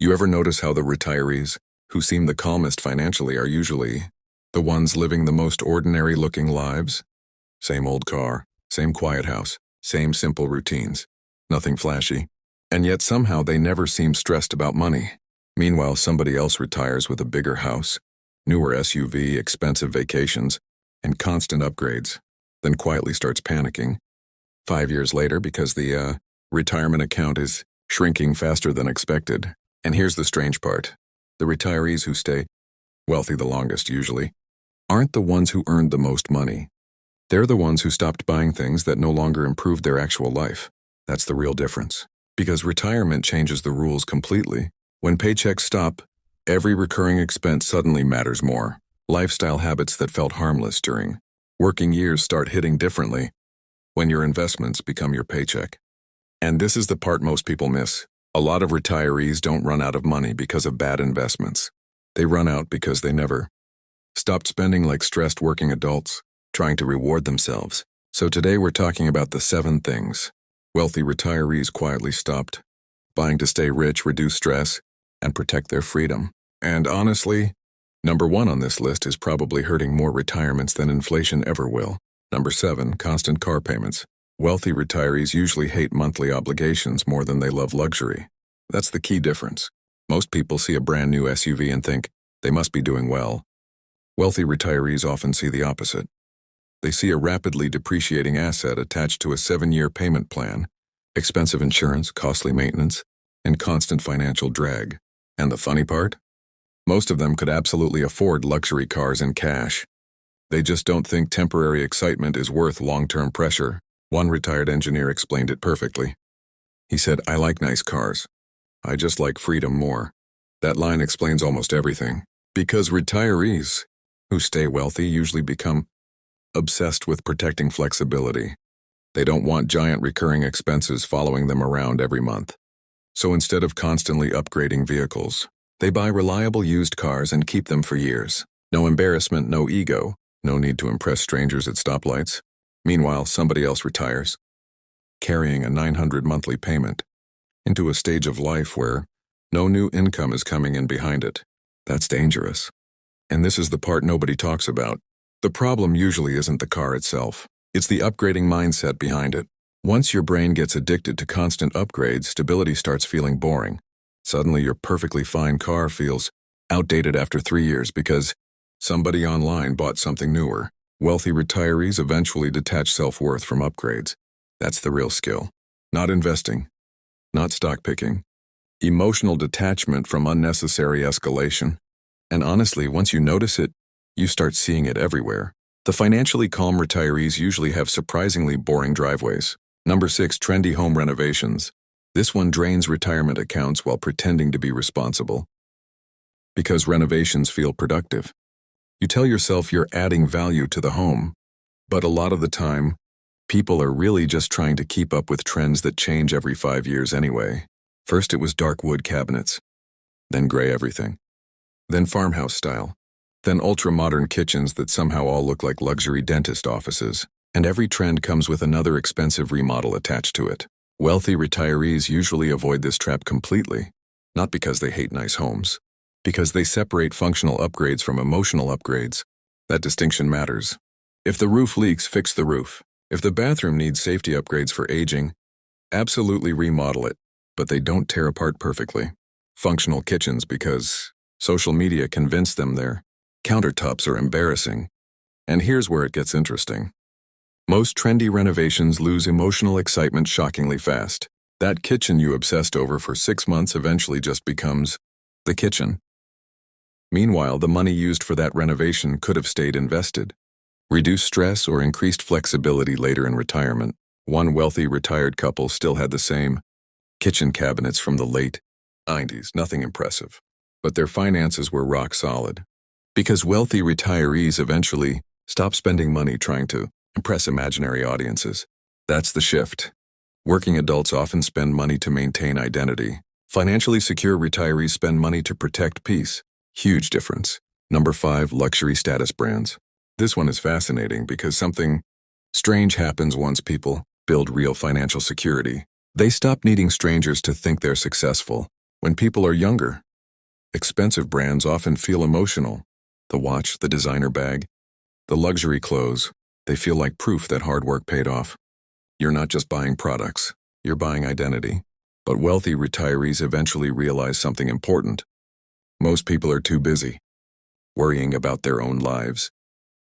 You ever notice how the retirees, who seem the calmest financially, are usually the ones living the most ordinary-looking lives? Same old car, same quiet house, same simple routines. Nothing flashy. And yet somehow they never seem stressed about money. Meanwhile, somebody else retires with a bigger house, newer SUV, expensive vacations, and constant upgrades, then quietly starts panicking 5 years later because the retirement account is shrinking faster than expected. And here's the strange part. The retirees who stay wealthy the longest usually aren't the ones who earned the most money. They're the ones who stopped buying things that no longer improved their actual life. That's the real difference. Because retirement changes the rules completely. When paychecks stop, every recurring expense suddenly matters more. Lifestyle habits that felt harmless during working years start hitting differently when your investments become your paycheck. And this is the part most people miss. A lot of retirees don't run out of money because of bad investments. They run out because they never stopped spending like stressed working adults, trying to reward themselves. So today we're talking about the 7 things wealthy retirees quietly stopped buying to stay rich, reduce stress, and protect their freedom. And honestly, number 1 on this list is probably hurting more retirements than inflation ever will. Number 7, constant car payments. Wealthy retirees usually hate monthly obligations more than they love luxury. That's the key difference. Most people see a brand new SUV and think they must be doing well. Wealthy retirees often see the opposite. They see a rapidly depreciating asset attached to a 7-year payment plan, expensive insurance, costly maintenance, and constant financial drag. And the funny part? Most of them could absolutely afford luxury cars in cash. They just don't think temporary excitement is worth long-term pressure. One retired engineer explained it perfectly. He said, "I like nice cars. I just like freedom more." That line explains almost everything. Because retirees who stay wealthy usually become obsessed with protecting flexibility. They don't want giant recurring expenses following them around every month. So instead of constantly upgrading vehicles, they buy reliable used cars and keep them for years. No embarrassment, no ego, no need to impress strangers at stoplights. Meanwhile, somebody else retires, carrying a $900 monthly payment, into a stage of life where no new income is coming in behind it. That's dangerous. And this is the part nobody talks about. The problem usually isn't the car itself. It's the upgrading mindset behind it. Once your brain gets addicted to constant upgrades, stability starts feeling boring. Suddenly your perfectly fine car feels outdated after 3 years because somebody online bought something newer. Wealthy retirees eventually detach self-worth from upgrades. That's the real skill. Not investing, not stock picking. Emotional detachment from unnecessary escalation. And honestly, once you notice it, you start seeing it everywhere. The financially calm retirees usually have surprisingly boring driveways. Number 6, trendy home renovations. This one drains retirement accounts while pretending to be responsible. Because renovations feel productive. You tell yourself you're adding value to the home, but a lot of the time, people are really just trying to keep up with trends that change every 5 years anyway. First it was dark wood cabinets, then gray everything, then farmhouse style, then ultra-modern kitchens that somehow all look like luxury dentist offices, and every trend comes with another expensive remodel attached to it. Wealthy retirees usually avoid this trap completely, not because they hate nice homes, because they separate functional upgrades from emotional upgrades. That distinction matters. If the roof leaks, fix the roof. If the bathroom needs safety upgrades for aging, absolutely remodel it, but they don't tear apart perfectly. Functional kitchens because social media convinced them their countertops are embarrassing. And here's where it gets interesting. Most trendy renovations lose emotional excitement shockingly fast. That kitchen you obsessed over for 6 months eventually just becomes the kitchen. Meanwhile, the money used for that renovation could have stayed invested. Reduced stress or increased flexibility later in retirement. One wealthy retired couple still had the same kitchen cabinets from the late 90s, nothing impressive. But their finances were rock solid. Because wealthy retirees eventually stop spending money trying to impress imaginary audiences. That's the shift. Working adults often spend money to maintain identity. Financially secure retirees spend money to protect peace. Huge difference. Number 5, luxury status brands. This one is fascinating because something strange happens once people build real financial security. They stop needing strangers to think they're successful. When people are younger, expensive brands often feel emotional. The watch, the designer bag, the luxury clothes, they feel like proof that hard work paid off. You're not just buying products, you're buying identity. But wealthy retirees eventually realize something important. Most people are too busy, worrying about their own lives,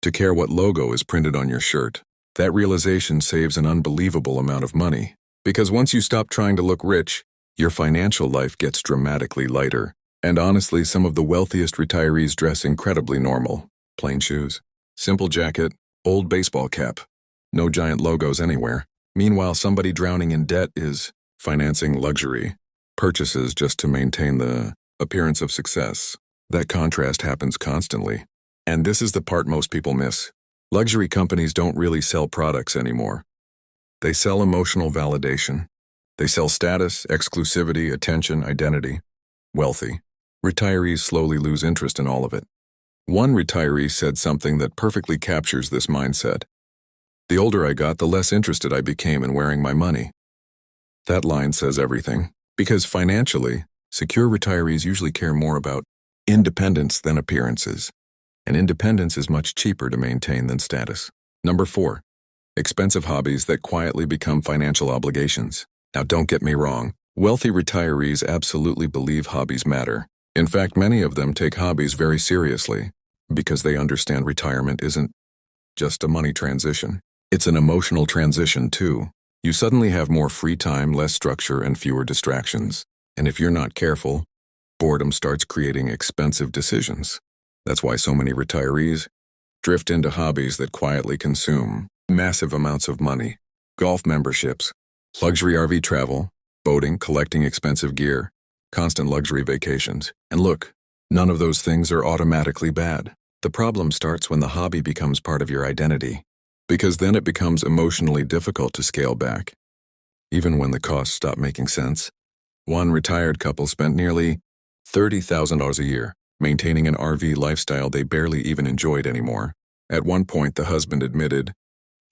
to care what logo is printed on your shirt. That realization saves an unbelievable amount of money. Because once you stop trying to look rich, your financial life gets dramatically lighter. And honestly, some of the wealthiest retirees dress incredibly normal. Plain shoes, simple jacket, old baseball cap. No giant logos anywhere. Meanwhile, somebody drowning in debt is financing luxury purchases just to maintain the appearance of success. That contrast happens constantly. And this is the part most people miss. Luxury companies don't really sell products anymore. They sell emotional validation. They sell status, exclusivity, attention, identity. Wealthy retirees slowly lose interest in all of it. One retiree said something that perfectly captures this mindset. The older I got, the less interested I became in wearing my money. That line says everything, because financially, secure retirees usually care more about independence than appearances. And independence is much cheaper to maintain than status. Number 4. Expensive hobbies that quietly become financial obligations. Now don't get me wrong, wealthy retirees absolutely believe hobbies matter. In fact, many of them take hobbies very seriously, because they understand retirement isn't just a money transition. It's an emotional transition too. You suddenly have more free time, less structure, and fewer distractions. And if you're not careful, boredom starts creating expensive decisions. That's why so many retirees drift into hobbies that quietly consume massive amounts of money. Golf memberships, luxury RV travel, boating, collecting expensive gear, constant luxury vacations. And look, none of those things are automatically bad. The problem starts when the hobby becomes part of your identity, because then it becomes emotionally difficult to scale back, even when the costs stop making sense. One retired couple spent nearly $30,000 a year maintaining an RV lifestyle they barely even enjoyed anymore. At one point, the husband admitted,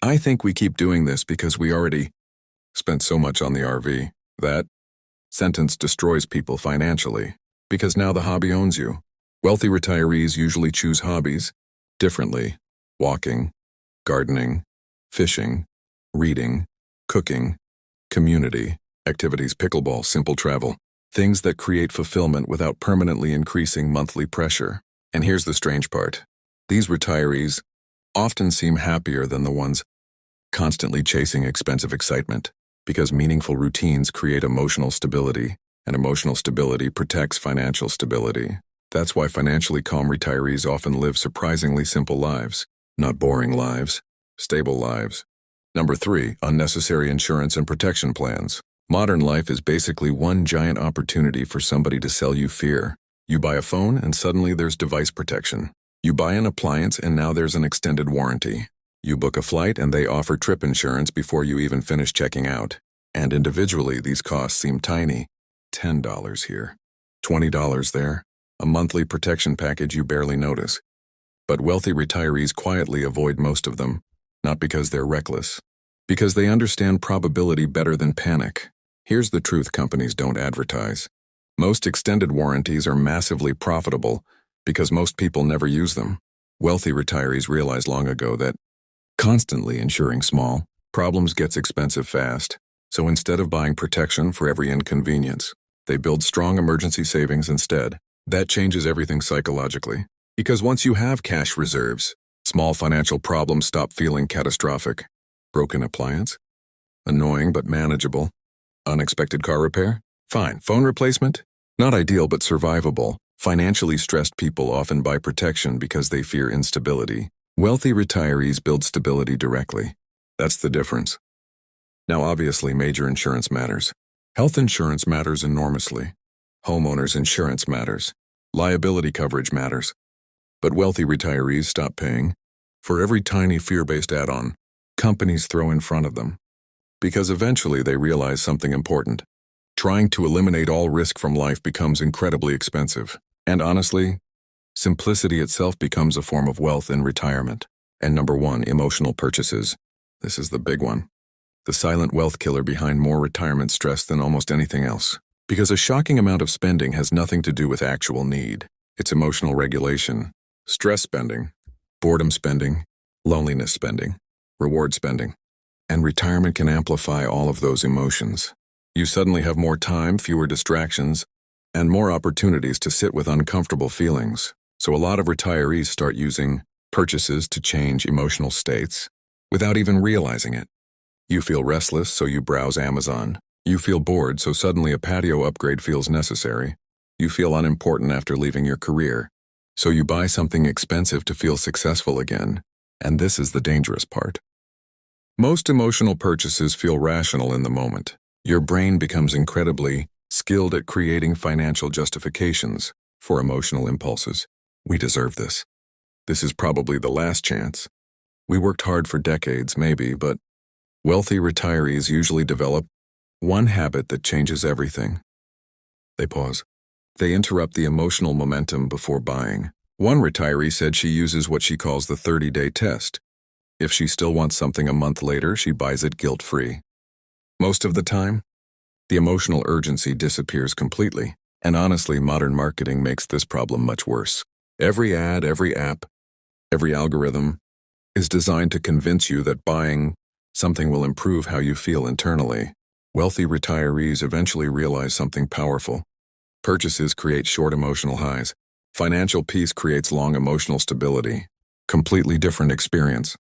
"I think we keep doing this because we already spent so much on the RV." That sentence destroys people financially, because now the hobby owns you. Wealthy retirees usually choose hobbies differently. Walking, gardening, fishing, reading, cooking, community, activities, pickleball, simple travel. Things that create fulfillment without permanently increasing monthly pressure. And here's the strange part. These retirees often seem happier than the ones constantly chasing expensive excitement, because meaningful routines create emotional stability, and emotional stability protects financial stability. That's why financially calm retirees often live surprisingly simple lives, not boring lives, stable lives. Number 3, unnecessary insurance and protection plans. Modern life is basically one giant opportunity for somebody to sell you fear. You buy a phone and suddenly there's device protection. You buy an appliance and now there's an extended warranty. You book a flight and they offer trip insurance before you even finish checking out. And individually, these costs seem tiny. $10 here, $20 there. A monthly protection package you barely notice. But wealthy retirees quietly avoid most of them, not because they're reckless, because they understand probability better than panic. Here's the truth companies don't advertise. Most extended warranties are massively profitable because most people never use them. Wealthy retirees realized long ago that constantly insuring small problems gets expensive fast. So instead of buying protection for every inconvenience, they build strong emergency savings instead. That changes everything psychologically. Because once you have cash reserves, small financial problems stop feeling catastrophic. Broken appliance? Annoying but manageable. Unexpected car repair? Fine. Phone replacement? Not ideal but survivable. Financially stressed people often buy protection because they fear instability. Wealthy retirees build stability directly. That's the difference. Now obviously major insurance matters. Health insurance matters enormously. Homeowners insurance matters. Liability coverage matters. But wealthy retirees stop paying for every tiny fear-based add-on companies throw in front of them. Because eventually they realize something important. Trying to eliminate all risk from life becomes incredibly expensive. And honestly, simplicity itself becomes a form of wealth in retirement. And number 1, emotional purchases. This is the big one. The silent wealth killer behind more retirement stress than almost anything else. Because a shocking amount of spending has nothing to do with actual need. It's emotional regulation, stress spending, boredom spending, loneliness spending, reward spending. And retirement can amplify all of those emotions. You suddenly have more time, fewer distractions, and more opportunities to sit with uncomfortable feelings. So a lot of retirees start using purchases to change emotional states without even realizing it. You feel restless, so you browse Amazon. You feel bored, so suddenly a patio upgrade feels necessary. You feel unimportant after leaving your career, so you buy something expensive to feel successful again. And this is the dangerous part. Most emotional purchases feel rational in the moment. Your brain becomes incredibly skilled at creating financial justifications for emotional impulses. We deserve this. This is probably the last chance. We worked hard for decades, maybe, but wealthy retirees usually develop one habit that changes everything. They pause. They interrupt the emotional momentum before buying. One retiree said she uses what she calls the 30-day test. If she still wants something a month later, she buys it guilt-free. Most of the time, the emotional urgency disappears completely, and honestly, modern marketing makes this problem much worse. Every ad, every app, every algorithm is designed to convince you that buying something will improve how you feel internally. Wealthy retirees eventually realize something powerful. Purchases create short emotional highs. Financial peace creates long emotional stability. Completely different experience.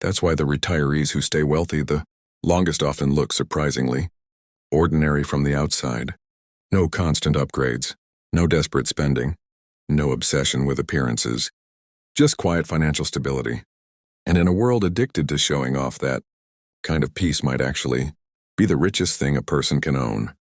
That's why the retirees who stay wealthy the longest often look surprisingly ordinary from the outside. No constant upgrades, no desperate spending, no obsession with appearances, just quiet financial stability. And in a world addicted to showing off, that kind of peace might actually be the richest thing a person can own.